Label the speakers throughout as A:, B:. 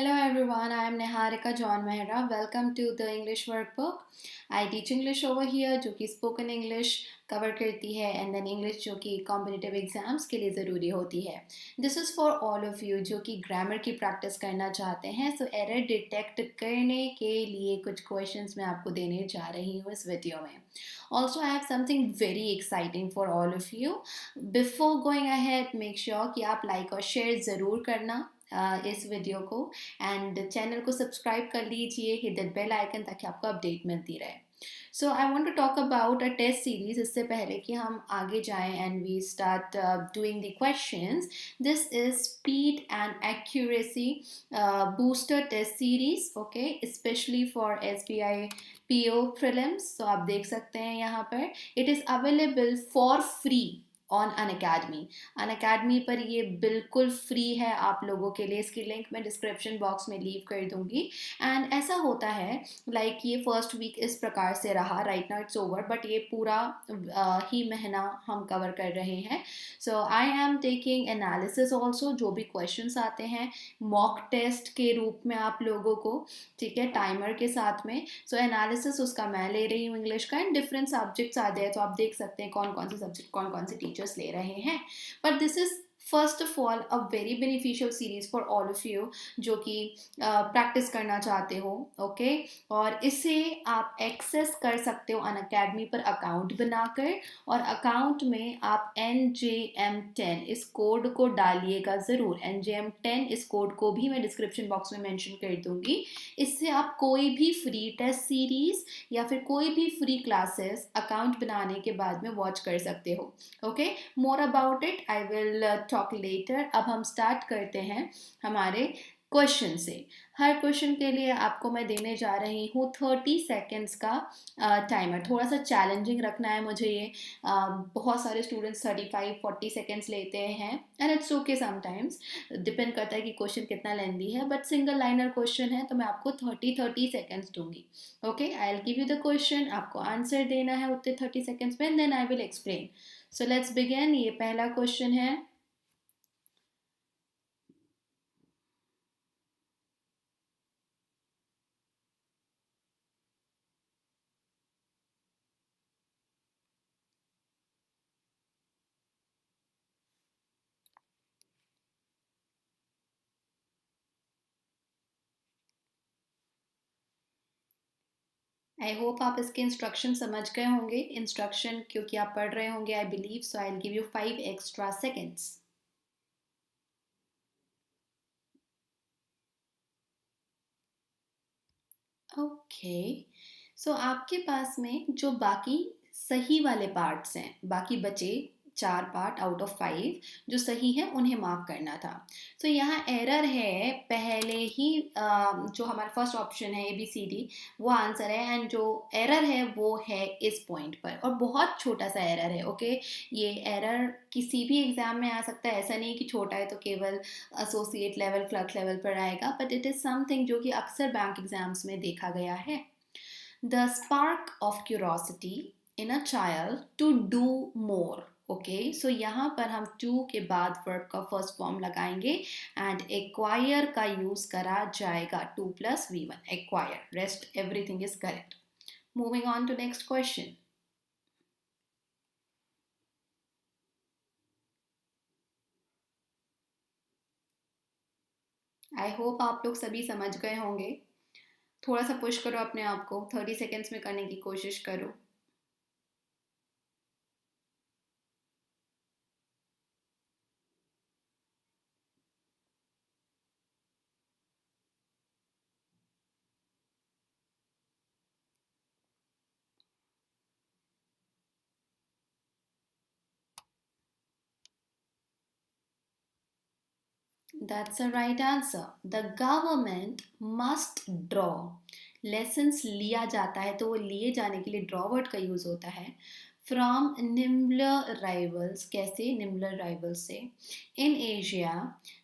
A: Hello everyone, I am Niharika John Mehra. Welcome to the English Workbook. I teach English over here जो कि spoken English cover करती है and then English जो कि competitive exams के लिए ज़रूरी होती है. This is for all of you जो कि grammar की practice करना चाहते हैं. So error detect करने के लिए कुछ questions मैं आपको देने जा रही हूँ इस वीडियो में. Also I have something very exciting for all of you. Before going ahead, make sure कि आप like और share ज़रूर करना इस वीडियो को एंड चैनल को सब्सक्राइब कर लीजिए, हिट दैट बेल आइकन ताकि आपको अपडेट मिलती रहे. So I want to talk about a test series. इससे पहले कि हम आगे जाएं and we start doing the questions, this is speed and accuracy booster test series, okay, specially for SBI PO prelims. So आप देख सकते हैं यहाँ पर it is available for free on Unacademy पर ये बिल्कुल फ्री है आप लोगों के लिए. इसकी लिंक मैं डिस्क्रिप्शन बॉक्स में लीव कर दूंगी. एंड ऐसा होता है ये फर्स्ट वीक इस प्रकार से रहा, right now it's over, but ये पूरा ही महीना हम कवर कर रहे हैं. So I am taking analysis also. जो भी क्वेश्चंस आते हैं मॉक टेस्ट के रूप में आप लोगों को, ठीक है, टाइमर के साथ में. सो एनालिसिस उसका मैं ले रही हूँ इंग्लिश का. एंड डिफरेंट सब्जेक्ट्स आ गए तो आप देख सकते हैं कौन कौन से सब्जेक्ट कौन कौन से टीचर्स ले रहे हैं. But this is first of all a very beneficial series for all of you जो कि प्रैक्टिस करना चाहते हो, ओके. और इसे आप एक्सेस कर सकते हो अनअकैडमी पर अकाउंट बनाकर. और अकाउंट में आप NJM10 इस कोड को डालिएगा ज़रूर. NJM10 इस कोड को भी मैं डिस्क्रिप्शन बॉक्स में मेंशन कर दूंगी. इससे आप कोई भी फ्री टेस्ट सीरीज या फिर कोई भी फ्री क्लासेस अकाउंट बनाने के बाद में वॉच कर सकते हो, okay. More about it I will talk later. अब हम स्टार्ट करते हैं हमारे क्वेश्चन से. हर क्वेश्चन के लिए आपको मैं देने जा रही हूँ 30 सेकेंड्स का टाइमर. थोड़ा सा चैलेंजिंग रखना है मुझे ये. बहुत सारे स्टूडेंट्स 35-40 सेकेंड्स लेते हैं and it's okay. Sometimes depend करता है कि क्वेश्चन कितना लेंदी है, बट सिंगल लाइनर क्वेश्चन है तो मैं आपको 30 सेकेंड्स दूंगी, okay. I will give you the question, आपको आंसर देना है उतने 30 सेकेंड्स में, then I will explain. So let's begin. ये पहला क्वेश्चन है. आई होप आप इसके इंस्ट्रक्शन समझ गए होंगे. इंस्ट्रक्शन क्योंकि आप पढ़ रहे होंगे I believe. So I will give you 5 extra seconds. Okay. So आपके पास में जो बाकी सही वाले पार्ट्स हैं, बाकी बचे 4 पार्ट आउट ऑफ 5 जो सही है उन्हें मार्क करना था. सो यहाँ एरर है पहले ही. जो हमारा फर्स्ट ऑप्शन है ABCD वो आंसर है एंड जो एरर है वो है इस पॉइंट पर, और बहुत छोटा सा एरर है, ओके. ये एरर किसी भी एग्जाम में आ सकता है. ऐसा नहीं कि छोटा है तो केवल एसोसिएट लेवल क्लर्क लेवल पर आएगा, बट इट इज़ समथिंग जो कि अक्सर बैंक एग्जाम्स में देखा गया है. The spark of curiosity in a child to do more. Okay, so यहाँ पर हम टू के बाद वर्ब का फर्स्ट फॉर्म लगाएंगे एंड एक्वायर का यूज करा जाएगा. 2+V1 acquire. Rest everything is correct. Moving on to next question. I hope आप लोग सभी समझ गए होंगे. थोड़ा सा पुश करो अपने आप को, 30 सेकेंड्स में करने की कोशिश करो. That's the right answer. The government must draw. Lessons लिया जाता है तो वो लिए जाने के लिए ड्रॉ वर्ड का यूज़ होता है. फ्रॉम निम्बलर राइवल्स, कैसे निम्बलर राइवल्स से, in Asia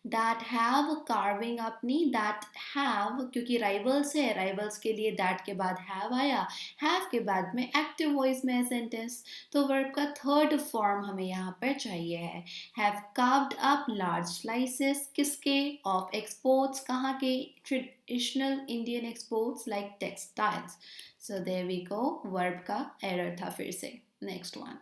A: that have carving अपनी, दैट हैव क्योंकि राइवल्स है, राइवल्स के लिए दैट के बाद हैव आया, हैव के बाद में एक्टिव वॉइस में है सेंटेंस, तो वर्ब का थर्ड फॉर्म हमें यहाँ पर चाहिए है। Have carved up large slices, किसके, ऑफ एक्सपोर्ट्स, कहाँ के, traditional Indian exports like textiles. So there we go, verb का एरर था फिर से। Next one,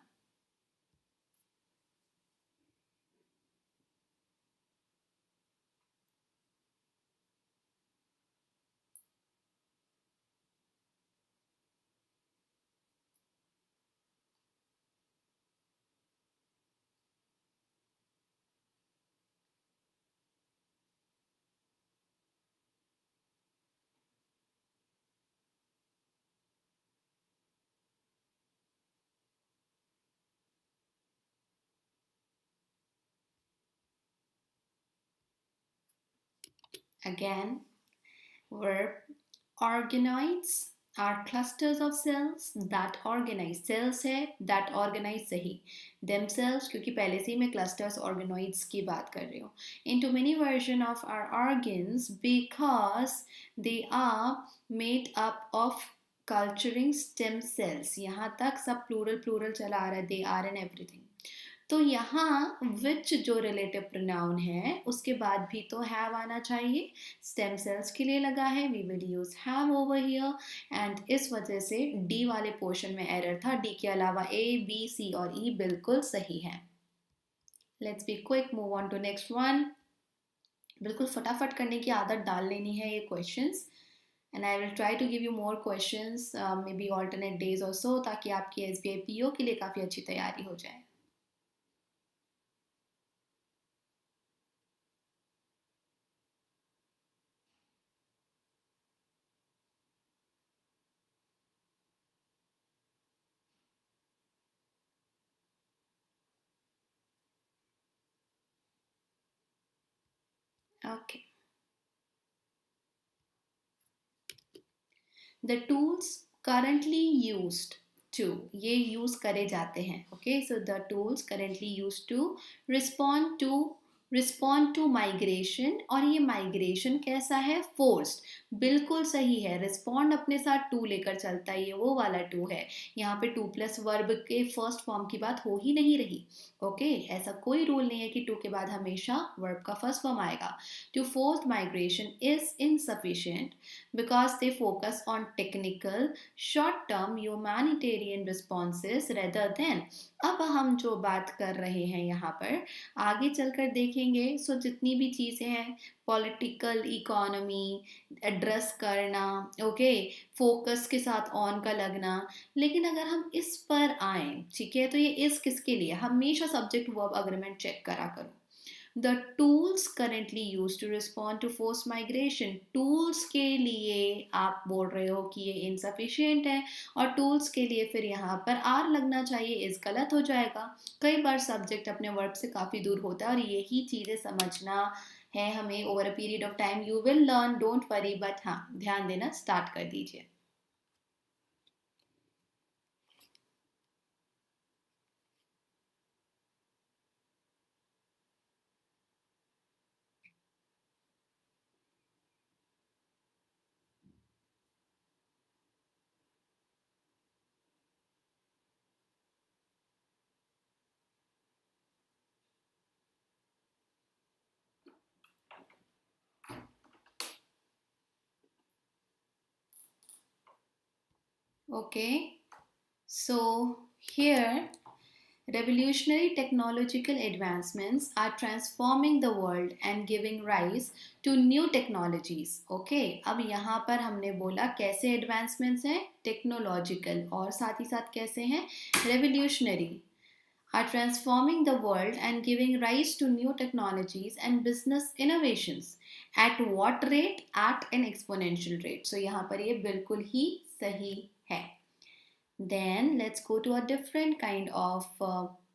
A: again, verb organize are clusters of cells that organize, cells है that organize सही, themselves क्योंकि पहले से ही मैं clusters organoids की बात कर रही हूँ, into many version of our organs because they are made up of culturing stem cells। यहाँ तक सब plural plural चला आ रहा है, they are and everything। तो यहाँ विच जो रिलेटिव प्रोनाउन है उसके बाद भी तो हैव आना चाहिए, स्टेम सेल्स के लिए लगा है, we will use have over here, and इस वजह से डी वाले पोर्शन में एरर था, डी के अलावा ए बी सी और ई बिल्कुल सही है। Let's be quick, move on to next one. बिल्कुल फटाफट करने की आदत डाल लेनी है ये questions, and I will try to give you more questions maybe alternate days और सो, ताकि आपकी एसबीआई पीओ के लिए काफ़ी अच्छी तैयारी हो जाए। Okay, the tools currently used to, ये यूज करे जाते हैं, okay, so the tools currently use to respond to migration, और ये माइग्रेशन कैसा है, फोर्स्ड, बिल्कुल सही है, रिस्पॉन्ड अपने साथ टू लेकर चलता है, ये वो वाला टू है, यहाँ पे टू प्लस वर्ब के फर्स्ट फॉर्म की बात हो ही नहीं रही, ओके, ऐसा कोई रूल नहीं है कि टू के बाद हमेशा वर्ब का फर्स्ट फॉर्म आएगा। To forced migration is insufficient because they focus on technical, short-term humanitarian responses rather than, अब हम जो बात कर रहे हैं यहाँ पर आगे चलकर देखेंगे, सो जितनी भी चीज़ें हैं, पॉलिटिकल इकोनॉमी एड्रेस करना, ओके, फोकस के साथ ऑन का लगना, लेकिन अगर हम इस पर आए, ठीक है, तो ये इस किसके लिए, हमेशा सब्जेक्ट वर्ब अग्रीमेंट चेक करा करो। The tools currently used to respond to forced migration, tools के लिए आप बोल रहे हो कि ये insufficient है, और tools के लिए फिर यहाँ पर आर लगना चाहिए, इस गलत हो जाएगा। कई बार सब्जेक्ट अपने वर्ब से काफ़ी दूर होता है, और यही चीज़ें समझना है हमें over a period of time, you will learn, don't worry, but हाँ ध्यान देना स्टार्ट कर दीजिए। Okay, so here revolutionary technological advancements are transforming the world and giving rise to new technologies. Okay, अब यहाँ पर हमने बोला कैसे advancements हैं, technological, और साथ ही साथ कैसे हैं, revolutionary, are transforming the world and giving rise to new technologies and business innovations. At what rate? At an exponential rate. So यहाँ पर ये बिल्कुल ही सही है। Then let's go to a different kind of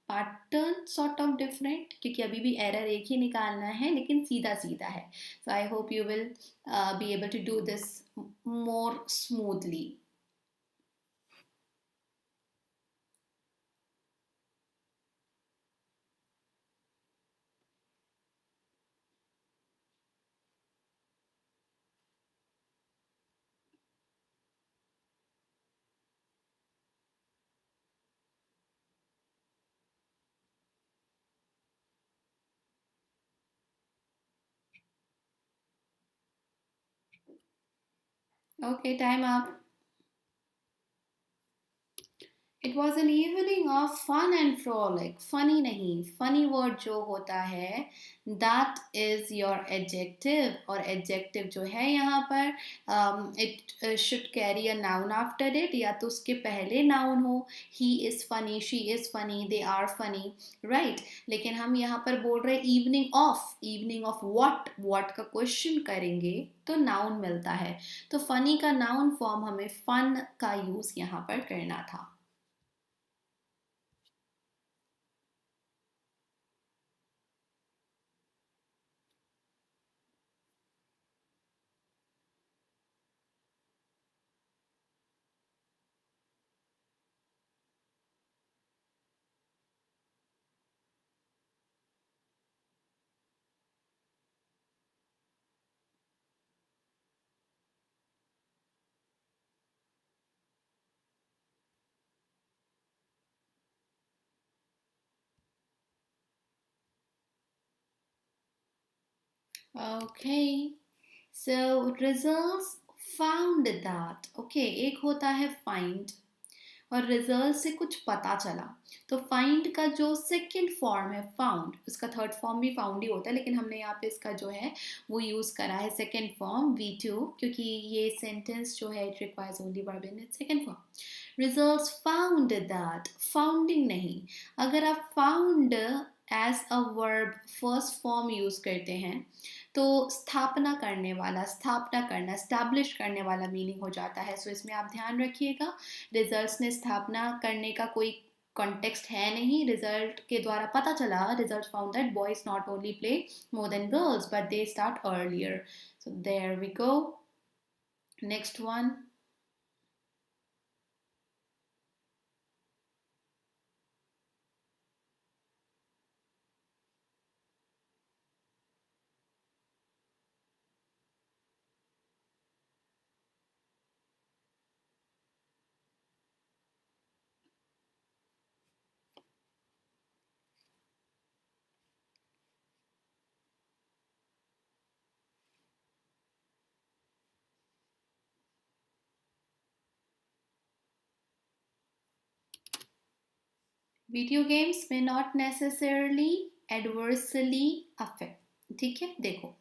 A: pattern, sort of different, क्योंकि अभी भी error एक ही निकालना है लेकिन सीधा सीधा है, so I hope you will be able to do this more smoothly. Okay, time up. It was an evening of fun and frolic. Funny नहीं, funny word जो होता है that is your adjective, और adjective जो है यहाँ पर it should carry a noun after it, या तो उसके पहले noun हो. He is funny, she is funny, they are funny, right? लेकिन हम यहाँ पर बोल रहे evening of what का question करेंगे तो noun मिलता है. तो funny का noun form हमें fun का use यहाँ पर करना था. Okay, so results found that. Okay, एक होता है find और रिजल्ट से कुछ पता चला. तो फाइंड का जो सेकंड फॉर्म है फाउंड, उसका थर्ड फॉर्म भी फाउंड ही होता है, लेकिन हमने यहाँ पे इसका जो है वो यूज़ करा है सेकंड फॉर्म V2, क्योंकि ये सेंटेंस जो है it requires only verb in its second form. Results found that, founding नहीं. अगर आप found as a verb first form use करते हैं तो स्थापना करने वाला, स्थापना करना, स्टैब्लिश करने वाला मीनिंग हो जाता है. सो इसमें आप ध्यान रखिएगा, रिजल्ट्स में स्थापना करने का कोई कॉन्टेक्स्ट है नहीं. रिजल्ट के द्वारा पता चला, result found that boys not only play more than girls but they start earlier. So there we go. Next one. Video games में नॉट नेसेसरली एडवर्सली अफेक्ट. ठीक है, देखो,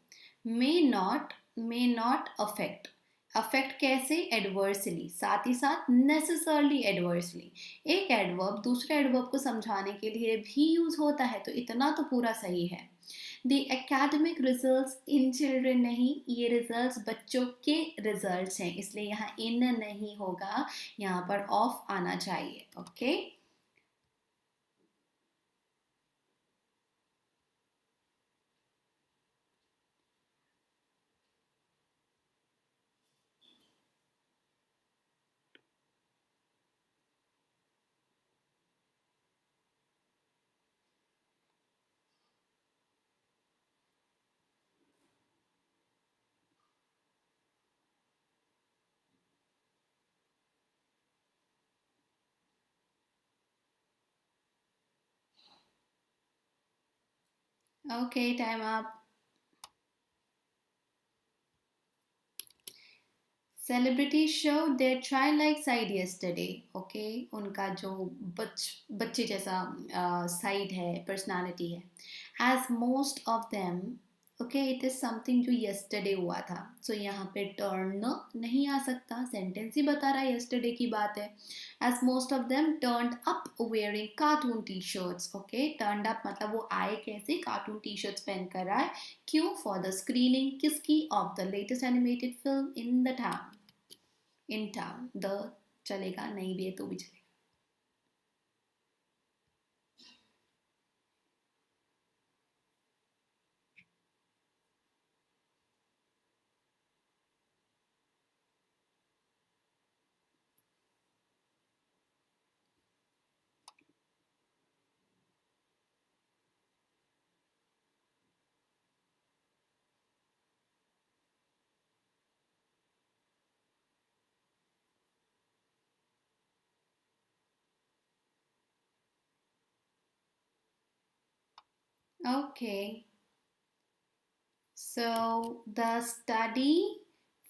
A: मे नॉट अफेक्ट. अफेक्ट कैसे? Adversely, साथ ही साथ necessarily adversely. एक adverb दूसरे एडवर्ब को समझाने के लिए भी यूज होता है, तो इतना तो पूरा सही है. The academic results in children नहीं, ये रिजल्ट्स बच्चों के रिजल्ट्स हैं, इसलिए यहाँ इन नहीं होगा, यहाँ पर ऑफ आना चाहिए. Okay. Okay, time up. Celebrity show their child like side yesterday. Okay, उनका जो बच्चे जैसा साइड है, पर्सनालिटी है. As most of them. Okay, it is something जो yesterday हुआ था. सो यहाँ पे टर्न नहीं आ सकता, सेंटेंस ही बता रहा है yesterday की बात है. As most of them turned up wearing cartoon T shirts. Okay, turned up मतलब वो आए कैसे, कार्टून टी शर्ट्स पहन कर आए. क्यों? फॉर द स्क्रीनिंग किसकी? Of the latest animated film in the town. In town, the चलेगा, नहीं भी है तो भी चलेगा. Okay, so the study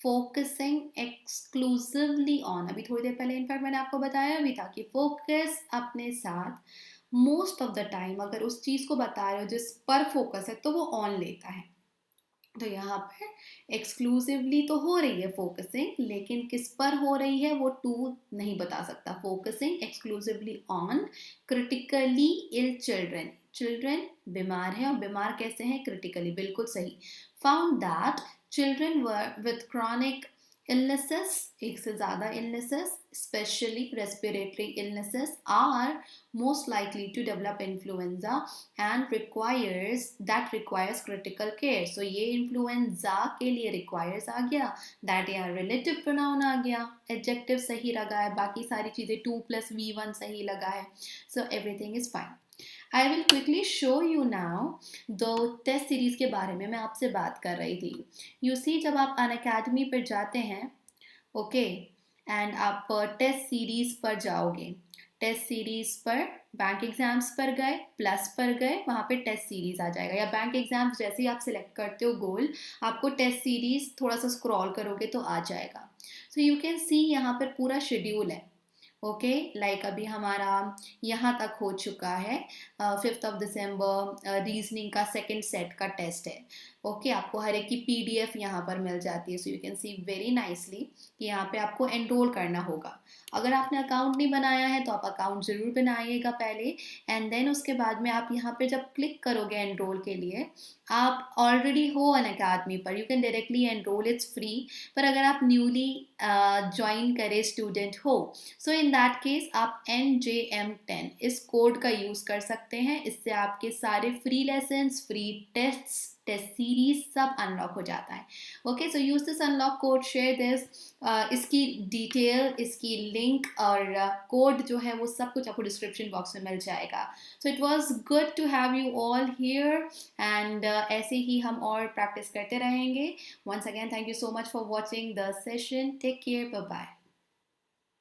A: focusing exclusively on, अभी थोड़ी देर पहले इनफैक्ट मैंने आपको बताया भी था कि फोकस अपने साथ मोस्ट ऑफ द टाइम अगर उस चीज़ को बता रहे हो जिस पर फोकस है तो वो ऑन लेता है। तो यहाँ पर एक्सक्लूसिवली तो हो रही है फोकसिंग, लेकिन किस पर हो रही है वो टू नहीं बता सकता। Focusing exclusively on critically ill children, children बीमार है, और बीमार कैसे हैं? क्रिटिकली, बिल्कुल सही। Found that children with chronic illnesses, एक से ज़्यादा illnesses, especially respiratory illnesses, are most likely to develop influenza and requires critical care. So ये influenza के लिए requires आ गया, that यहाँ relative pronoun आ गया, adjective सही लगा है, बाकी सारी चीज़ें 2 plus V1 सही लगा है, so everything is fine. I will quickly show you now दो टेस्ट सीरीज के बारे में मैं आपसे बात कर रही थी। You see, जब आप अनअकैडमी पर जाते हैं, ओके, एंड आप टेस्ट सीरीज पर जाओगे, टेस्ट सीरीज पर बैंक एग्जाम्स पर गए, प्लस पर गए, वहाँ पे टेस्ट सीरीज आ जाएगा, या बैंक एग्जाम्स जैसे ही आप सिलेक्ट करते हो गोल, आपको टेस्ट सीरीज थोड़ा सा स्क्रॉल करोगे तो आ जाएगा। सो यू कैन सी यहाँ पर पूरा शेड्यूल है, ओके, लाइक अभी हमारा यहाँ तक हो चुका है, 5 दिसंबर रीजनिंग का सेकंड सेट का टेस्ट है, ओके, आपको हर एक की पीडीएफ यहाँ पर मिल जाती है। So you can see very nicely कि यहाँ पे आपको एनरोल करना होगा। अगर आपने अकाउंट नहीं बनाया है तो आप अकाउंट ज़रूर बनाइएगा पहले, एंड देन उसके बाद में आप यहाँ पे जब क्लिक करोगे एनरोल के लिए, आप ऑलरेडी हो अनअकैडमी पर, you can directly enrol, it's free. पर अगर आप न्यूली ज्वाइन करे स्टूडेंट हो, सो इन दैट केस आप NJM10 इस कोड का यूज़ कर सकते हैं। इससे आपके सारे free lessons, free test series सब अनलॉक हो जाता है। Okay, so use this unlock code, share this, इसकी डिटेल, इसकी लिंक और कोड जो है वो सब कुछ आपको डिस्क्रिप्शन बॉक्स में मिल जाएगा। So it was good to have you all here, and ऐसे ही हम और प्रैक्टिस करते रहेंगे। Once again thank you so much for watching the session, take care, bye bye.